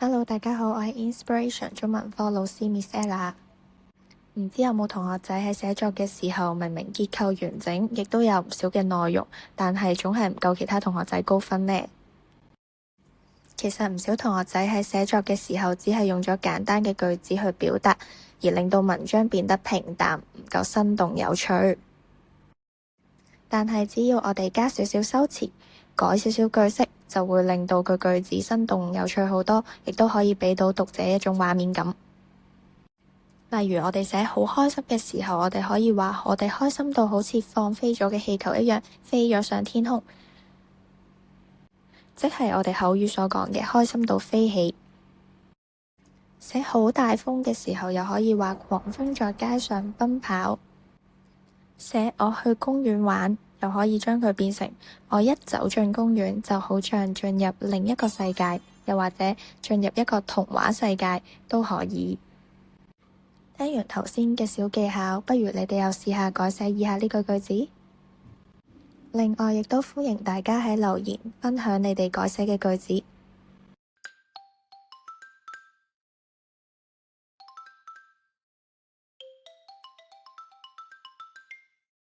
Hello，大家好，我係 Inspiration 中文科老師 Miss Ella。唔知有冇同學仔喺寫作嘅時候，明明結構完整，亦都有唔少嘅內容，但係總係唔夠其他同學仔高分呢？其實唔少同學仔喺寫作嘅時候，只係用咗簡單嘅句子去表達，而令到文章變得平淡，唔夠生動有趣。但係只要我哋加少少修辭，改少少句式，就會令到佢句子生動有趣好多，亦都可以畀到讀者一種畫面感。例如我哋寫好開心嘅時候，我哋可以話我哋開心到好似放飛咗嘅氣球一樣飛咗上天空，即係我哋口語所講嘅開心到飛起。寫好大風嘅時候，又可以話狂風在街上奔跑。寫我去公園玩，又可以將佢變成我一走進公園就好像進入另一個世界，又或者進入一個童話世界都可以。聽完頭先嘅小技巧，不如你哋又試下改寫以下呢句句子。另外，亦都歡迎大家喺留言分享你哋改寫嘅句子。